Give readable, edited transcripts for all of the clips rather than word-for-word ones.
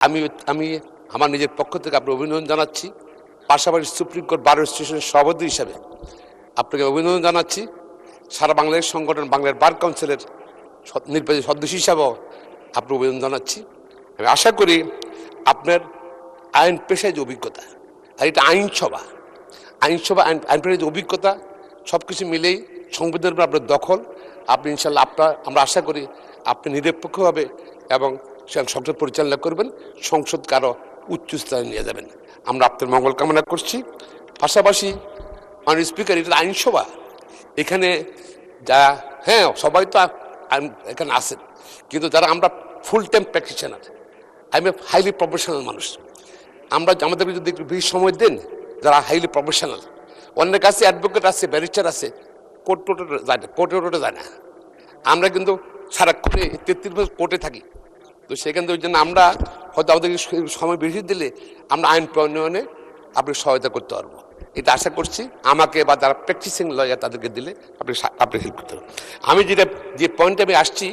আমি আমি আমার নিজের পক্ষ থেকে আপনাকে অভিনন্দন জানাচ্ছি। পাশাপাশি সুপ্রিম কোর্ট বার অ্যাসোসিয়েশনের সভাপতি হিসাবে আপনাকে অভিনন্দন জানাচ্ছি। সারা বাংলাদেশ সংগঠন বাংলার বার কাউন্সিলের নির্বাচিত সদস্য হিসাবেও আপনাকে অভিনন্দন জানাচ্ছি। আমি আশা করি আপনার আইন পেশায় যে অভিজ্ঞতা, আর এটা আইনসভা আইন পেশায় যে অভিজ্ঞতা, সব কিছু মিলেই সংবিধানের উপর আপনার দখল, আপনি ইনশাল্লাহ আমরা আশা করি আপনি নিরপেক্ষভাবে এবং সংসদ পরিচালনা করবেন, সংসদকে আরও উচ্চ স্থানে নিয়ে যাবেন। আমরা আপনার মঙ্গল কামনা করছি। পাশাপাশি মাননীয় স্পিকার, এটা আইনসভা, এখানে যা সবাই তো এখানে আছেন, কিন্তু যারা আমরা ফুল টাইম প্র্যাকটিশনার, আমি হাইলি প্রফেশনাল মানুষ, আমরা আমাদেরকে যদি একটু বেশি সময় দেন, যারা হাইলি প্রফেশনাল, অনেক কাছে অ্যাডভোকেট আছে, ব্যারিস্টার আছে, কোর্টে যায় না। আমরা কিন্তু সারাক্ষণ 33 বছর কোর্টে থাকি, তো সেখান থেকে ওই জন্য আমরা হয়তো আমাদেরকে সময় বেশি দিলে আমরা আইন প্রণয়নে আপনি সহায়তা করতে পারবো, এটা আশা করছি। আমাকে বা যারা প্র্যাকটিসিং লয়ার তাদেরকে দিলে আপনি হেল্প করতে পারবেন। আমি যে পয়েন্টে আমি আসছি,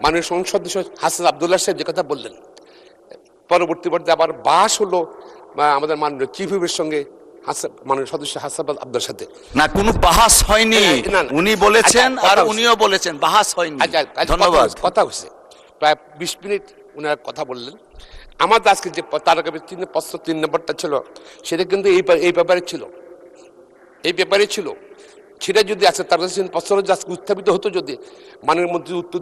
মাননীয় সংসদ সদস্য হাসান আবদুল্লাহ সাহেব যে কথা বললেন, পরবর্তী পর্যায়ে আবার বাস হলো আমাদের মাননীয় চিফ হুইপের সঙ্গে মাননীয় সদস্য হাসান আবদুল্লার সাথে। না, কোনো বাহাস হয়নি, উনি বলেছেন আর উনিও বলেছেন, বাহাস হয়নি। ধন্যবাদ। কথা হচ্ছে প্রায় 20 মিনিট উনারা কথা বললেন। আমাদের আজকে যে তার আগে প্রশ্ন 3 নম্বরটা ছিল, সেটা কিন্তু এই ব্যাপারে ছিল। সেটা যদি আছে তার কাছে প্রশ্ন আজকে উত্থাপিত হতো, যদি মাননীয় মন্ত্রী উত্তর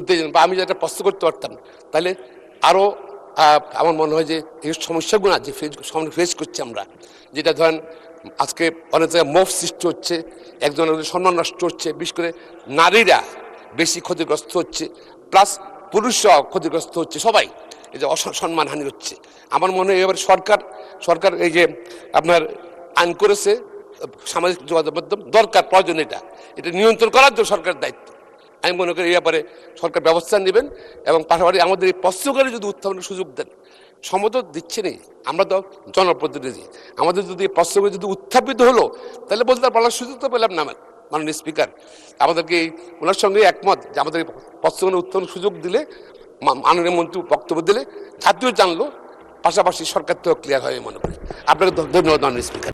দিতেন বা আমি যেটা প্রশ্ন করতে পারতাম, তাহলে আরও আমার মনে হয় যে এই সমস্যাগুলো যে ফেস করছি আমরা, যেটা ধরেন আজকে অনেক জায়গায় মোফ সৃষ্টি হচ্ছে, একজনের সম্মান নষ্ট হচ্ছে, বিশেষ করে নারীরা বেশি ক্ষতিগ্রস্ত হচ্ছে, প্লাস পুরুষরাও ক্ষতিগ্রস্ত হচ্ছে, সবাই এই যে সম্মানহানি হচ্ছে। আমার মনে হয় এবার সরকার এই যে আপনার আইন করেছে, সামাজিক যোগাযোগ মাধ্যম দরকার, প্রয়োজন, এটা নিয়ন্ত্রণ করার জন্য সরকারের দায়িত্ব। আমি মনে করি এই ব্যাপারে সরকার ব্যবস্থা নেবেন, এবং পাশাপাশি আমাদের এই প্রশ্নকারী যদি উত্থাপনের সুযোগ দেন, সম্মত দিচ্ছে নেই, আমরা তো জনপ্রতিনিধি, আমাদের যদি প্রশ্নগুলো যদি উত্থাপিত হলো, তাহলে বলতে বলার সুযোগ তো পেলাম না। মাননীয় স্পিকার আমাদেরকে ওনার সঙ্গে একমত যে আমাদের প্রশ্নগুলো উত্থাপনের সুযোগ দিলে, মাননীয় মন্ত্রী বক্তব্য দিলে জাতীয় জানলো, পাশাপাশি সরকার থেকেও ক্লিয়ার হয় মনে করি। আপনাকে ধন্যবাদ মাননীয় স্পিকার।